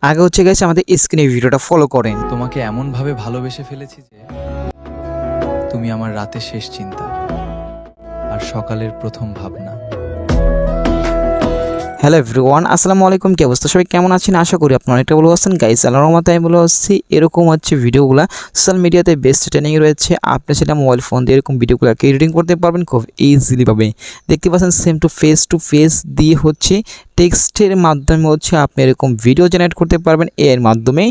আগে হচ্ছে গাইস আমাদের স্ক্রিনে ভিডিওটা ফলো করেন। তোমাকে এমনভাবে ভালোবেসে ফেলেছি যে তুমি আমার রাতের শেষ চিন্তা আর সকালের প্রথম ভাবনা। হ্যালো এভরিওয়ান, আসসালামু আলাইকুম। কি অবস্থা সবাই, কেমন আছেন? আশা করি আপনারা অনেকটা ভালো আছেন। গাইস আল্লাহর রহমতে আমি ভালো আছি। এরকম হচ্ছে ভিডিওগুলো সোশ্যাল মিডিয়াতে বেস্ট ট্রেনিং রয়েছে। আপনি সেটা মোবাইল ফোন দিয়ে এরকম ভিডিওগুলোকে এডিটিং করতে পারবেন খুব ইজিলি ভাবে। দেখতে পাচ্ছেন সেম টু ফেস দিয়ে হচ্ছে টেক্সটের মাধ্যমে হচ্ছে আপনি এরকম ভিডিও জেনারেট করতে পারবেন। এর মাধ্যমে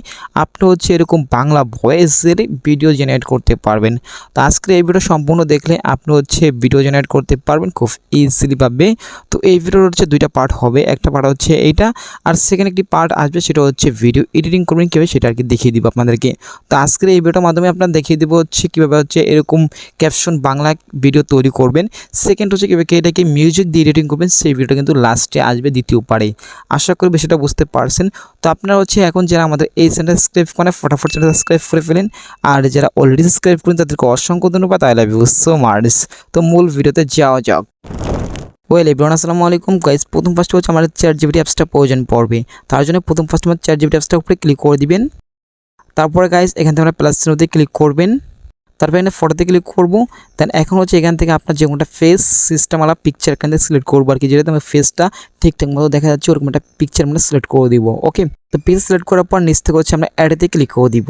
আপনি হচ্ছে এরকম বাংলা ভয়েসের ভিডিও জেনারেট করতে পারবেন। তো আজকের এই ভিডিও সম্পূর্ণ দেখলে আপনি হচ্ছে ভিডিও জেনারেট করতে পারবেন খুব ইজিলি ভাবে। তো এই ভিডিওর হচ্ছে দুইটা পার্ট হবে, একটা পার্ট হচ্ছে এইটা, আর সেকেন্ড একটি পার্ট আসবে সেটা হচ্ছে ভিডিও এডিটিং করবেন কীভাবে সেটা আর কি দেখিয়ে দিব আপনাদেরকে। তো আজকের এই ভিডিওর মাধ্যমে আপনারা দেখিয়ে দিব হচ্ছে কীভাবে হচ্ছে এরকম ক্যাপশন বাংলা ভিডিও তৈরি করবেন। সেকেন্ড হচ্ছে কীভাবে এটাকে মিউজিক দিয়ে এডিটিং করবেন, সেই ভিডিওটা কিন্তু লাস্টে আসবে দ্বিতীয় পার্টে। আশা করি সেটা বুঝতে পারছেন। তো আপনারা হচ্ছে এখন যারা আমাদের এই চ্যানেল সাবস্ক্রাইব করেন ফটাফট চ্যানেল সাবস্ক্রাইব করে ফেলেন, আর যারা অলরেডি সাবস্ক্রাইব করেন তাদেরকে অসংখ্য ধন্যবাদ। I love you so much. তো মূল ভিডিওতে যাওয়া যাক। ওয়েল এভরিওয়ান, আসসালামু আলাইকুম গাইস। প্রথম ফার্স্ট হচ্ছে আমাদের চ্যাটজিপিটি অ্যাপসটা প্রয়োজন পড়বে। তার জন্য প্রথম ফার্স্ট আমার চ্যাটজিপিটি অ্যাপসটার উপরে ক্লিক করে দিবেন। তারপরে গাইস এখান থেকে আমরা প্লাস চিহ্নতে ক্লিক করবেন। তারপরে এখানে ফটোতে ক্লিক করবো। দেন এখন হচ্ছে এখান থেকে আপনার যে কোনটা ফেস সিস্টেম আলা পিকচার এখান থেকে সিলেক্ট করবো আর কি, যেটা আমার ফেসটা ঠিকঠাক মতো দেখা যাচ্ছে ওরকম একটা পিকচার মানে সিলেক্ট করে দিব। ওকে, তো পিকচার সিলেক্ট করার পর নিচ থেকে হচ্ছে আমরা অ্যাডেতে ক্লিক করে দিব।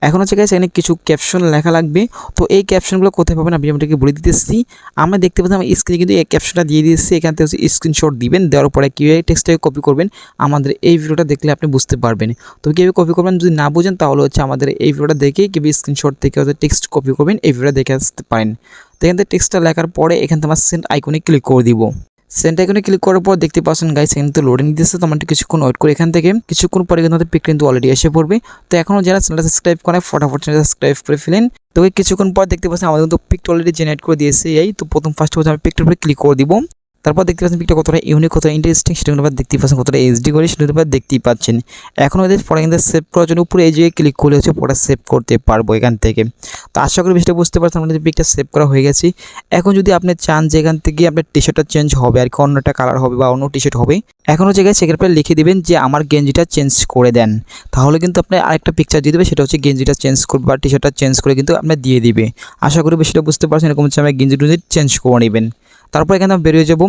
এখন হচ্ছে গাইস এখানে কিছু ক্যাপশন লেখা লাগবে। তো এই ক্যাপশনগুলো কোথায় পাবেন আমি আপনাকে বলে দিতেছি। আমরা দেখতে পাচ্ছি আমি স্ক্রিনে কিন্তু এই ক্যাপশনটা দিয়ে দিয়েছি। এখান থেকে হচ্ছে স্ক্রিনশট দিবেন, দেওয়ার পরে কীভাবে টেক্সটটাকে কপি করবেন আমাদের এই ভিডিওটা দেখলে আপনি বুঝতে পারবেন। তো কীভাবে কপি করবেন যদি না বুঝেন তাহলে হচ্ছে আমাদের এই ভিডিওটা দেখে কীভাবে স্ক্রিনশট থেকে হচ্ছে টেক্সট কপি করবেন এই ভিডিওটা দেখে আসতে পারেন। তো এখান থেকে টেক্সটটা লেখার পরে এখান থেকে আমার সেন্ড আইকনে ক্লিক করে দিব। সেন্ড আইকনে ক্লিক করার পর দেখতে পাচ্ছেন গাইস এখানে তো লোডিং দিতেছে। তো আমরা কিছুক্ষণ ওয়েট করি। এখান থেকে কিছুক্ষণ পরে কিন্তু পিক কিন্তু অলরেডি এসে পড়বে। তো এখনও যারা চ্যানেলটা সাবস্ক্রাইব করে ফটাফট চ্যানেল সাবস্ক্রাইব করে ফেলেন। তো কিছুক্ষণ পর দেখতে পাচ্ছেন আমাদের কিন্তু পিকটা অলরেডি জেনারেট করে দিয়েছে। এই তো প্রথম ফার্স্ট হচ্ছে আমি পিকটার উপরে ক্লিক করে দিব। তারপর দেখতে পাচ্ছেন পিকটা কতটা ইউনিক, কতটা ইন্টারেস্টিং সেটা কিন্তু দেখতে পাচ্ছেন, কতটা এইচডি করে সেটা কিন্তু দেখতেই পাচ্ছেন। এখন ওদের পরে কিন্তু সেভ করার জন্য উপরে এই জায়গায় ক্লিক করলে হচ্ছে পরে সেভ করতে পারবো এখান থেকে। তো আশা করি বিষয়টা বুঝতে পারছেন। আমাদের পিকটা সেভ করা হয়ে গেছে। এখন যদি আপনি চান যে এখান থেকে আপনার টি শার্টটা চেঞ্জ হবে আর কি, অন্য একটা কালার হবে বা অন্য টি শার্ট হবে, এখনও জায়গায় সেখানে পরে লিখে দিবেন যে আমার গেঞ্জিটা চেঞ্জ করে দেন। তাহলে কিন্তু আপনি আরেকটা পিকচার দিয়ে দেবে, সেটা হচ্ছে গেঞ্জিটা চেঞ্জ করবে বা টি শার্টটা চেঞ্জ করে কিন্তু আপনার দিয়ে দিবে। আশা করি বিষয়টা বুঝতে পারছেন। এরকম হচ্ছে আমার গেঞ্জি চেঞ্জ করে নেবেন। তারপর এখানে আমরা বেরিয়ে যাবো।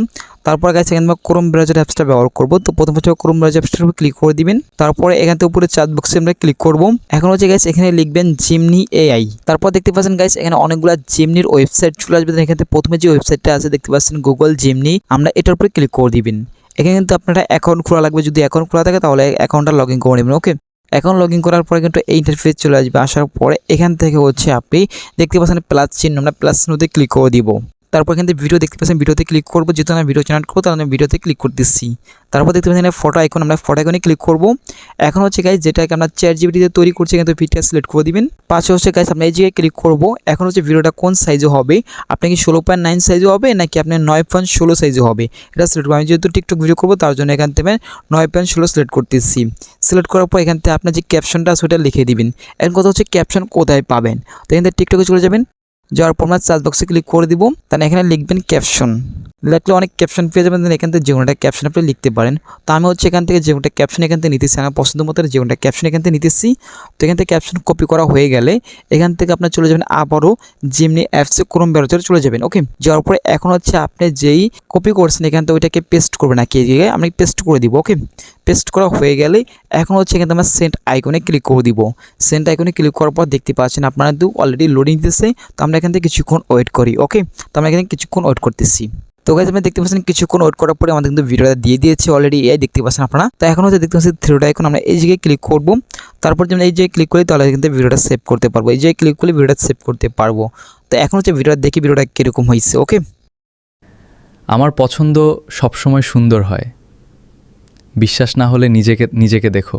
তারপর গাইস এখানে আমরা ক্রোম ব্রাউজার অ্যাপসটা ব্যবহার করবো। তো প্রথম হচ্ছে ক্রোম ব্রাউজার অ্যাপসটার উপর ক্লিক করে দিবেন। তারপরে এখান থেকে উপরে চার্ট বক্সে আমরা ক্লিক করবো। এখন হচ্ছে গাইস এখানে লিখবেন জিমনি এআই। তারপর দেখতে পাচ্ছেন গাইস এখানে অনেকগুলো জিমনির ওয়েবসাইট চলে আসবে। এখান থেকে প্রথমে যে ওয়েবসাইটটা আছে দেখতে পাচ্ছেন গুগল জিমনি, আমরা এটার উপরে ক্লিক করে দিবেন। এখানে কিন্তু আপনারা অ্যাকাউন্ট খোলা লাগবে। যদি অ্যাকাউন্ট খোলা থাকে তাহলে অ্যাকাউন্টটা লগ ইন করে নেবেন। ওকে, অ্যাকাউন্ট লগ ইন করার পরে কিন্তু এই ইন্টারফেস চলে আসবে। আসার পরে এখান থেকে হচ্ছে আপনি দেখতে পাচ্ছেন প্লাস চিহ্ন, আমরা প্লাস চিহ্নতে ক্লিক করে দিব। তারপর এখান থেকে ভিডিও দেখতে পাচ্ছেন, ভিডিওতে ক্লিক করবো। যেহেতু আমরা ভিডিও জেনারেট করবো তাহলে আমি ভিডিওতে ক্লিক করতেছি। তারপর দেখতে পাচ্ছেন ফটো আইকন, আমরা ফটো আইকনে ক্লিক করবো। এখন হচ্ছে গাইস যেটাকে আমরা চ্যাটজিপিটিতে তৈরি করছি কিন্তু ভিডিওটা সিলেক্ট করে দিবেন। পাশে হচ্ছে গাইস আমরা এই জায়গায় ক্লিক করবো। এখন হচ্ছে ভিডিওটা কোন সাইজে হবে, আপনি কি 16.9 সাইজে হবে নাকি আপনার 9.16 সাইজে হবে এটা সিলেক্ট করবো। আমি যেহেতু টিকটক ভিডিও করবো তার জন্য এখান থেকে 9.16 সিলেক্ট করতেছি। সিলেক্ট করার পর এখান থেকে আপনার যে ক্যাপশনটা আছে ওটা লিখে দিবেন। এখন কথা হচ্ছে ক্যাপশন কোথায় পাবেন, তো এখান থেকে টিকটকে চলে যাবেন। যাওয়ার পর আমরা সার্চ বক্সে ক্লিক করে দিব। তাহলে এখানে লিখবেন ক্যাপশন। লিখলে অনেক ক্যাপশন পেয়ে যাবেন। এখান থেকে যে কোনোটা ক্যাপশন আপনি লিখতে পারেন। তো আমি হচ্ছে এখান থেকে যে কোনোটা ক্যাপশন এখান থেকে নিতেছি, আমার পছন্দ মতো যে কোনোটা ক্যাপশন এখান থেকে নিতেছি। তো এখান থেকে ক্যাপশন কপি করা হয়ে গেলে এখান থেকে আপনার চলে যাবেন আবারও জিমনি অ্যাপসে ক্রোম ব্রাউজারে চলে যাবেন। ওকে, যাওয়ার পরে এখন হচ্ছে আপনি যেই কপি করছেন এখান থেকে ওইটাকে পেস্ট করবেন না, কি জায়গায় আমি পেস্ট করে দিব। ওকে, পেস্ট করা হয়ে গেলে এখন হচ্ছে এখান থেকে আমরা সেন্ড আইকনে ক্লিক করে দিব। সেন্ড আইকনে ক্লিক করার পর দেখতে পাচ্ছেন আপনারা তো অলরেডি লোডিং দিতেছে। তো আমরা এখান থেকে কিছুক্ষণ ওয়েট করি। ওকে, তো আমরা এখানে কিছুক্ষণ ওয়েট করতেছি। তো গাইস আপনি দেখতে পাচ্ছেন কিছুক্ষণ ওয়েট করার পরে আমাদের কিন্তু ভিডিওটা দিয়ে দিয়েছে অলরেডি, এই দেখতে পাচ্ছেন আপনারা। তো এখন হচ্ছে দেখতে পাচ্ছেন থ্রি ডট আইকন, আমরা এই জায়গায় ক্লিক করব। তারপর যদি এই জায়গায় ক্লিক করি তাহলে কিন্তু ভিডিওটা সেভ করতে পারবো। এই জায়গায় ক্লিক করলে ভিডিওটা সেভ করতে পারবো। তো এখন হচ্ছে ভিডিওটা দেখি ভিডিওটা কীরকম হয়েছে। ওকে, আমার পছন্দ সবসময় সুন্দর হয়, বিশ্বাস না হলে নিজেকে দেখো।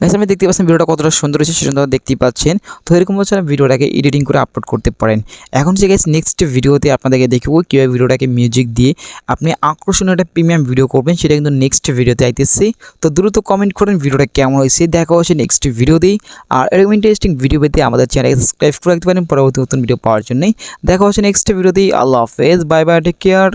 গাইস আপনি দেখতে পাচ্ছেন ভিডিওটা কতটা সুন্দর হয়েছে সেটা দেখতেই পাচ্ছেন। তো এরকম হচ্ছে ভিডিওটাকে এডিটিং করে আপলোড করতে পারেন। এখন হচ্ছে গাইস নেক্সট ভিডিওতে আপনাদেরকে দেখাবো কীভাবে ভিডিওটাকে মিউজিক দিয়ে আপনি আকর্ষণীয় একটা প্রিমিয়াম ভিডিও করবেন, সেটা কিন্তু নেক্সট ভিডিওতে আইতেছি। তো দ্রুত কমেন্ট করেন ভিডিওটা কেমন হয়েছে। দেখা হচ্ছে নেক্সট ভিডিওতেই। আর এরকম ইন্টারেস্টিং ভিডিও পেতে আমাদের চ্যানেলকে সাবস্ক্রাইব করে রাখতে পারেন পরবর্তী নতুন ভিডিও পাওয়ার জন্যই। দেখা হচ্ছে নেক্সট ভিডিওতেই। আল্লাহ হাফেজ, বাই বাই, টেক কেয়ার।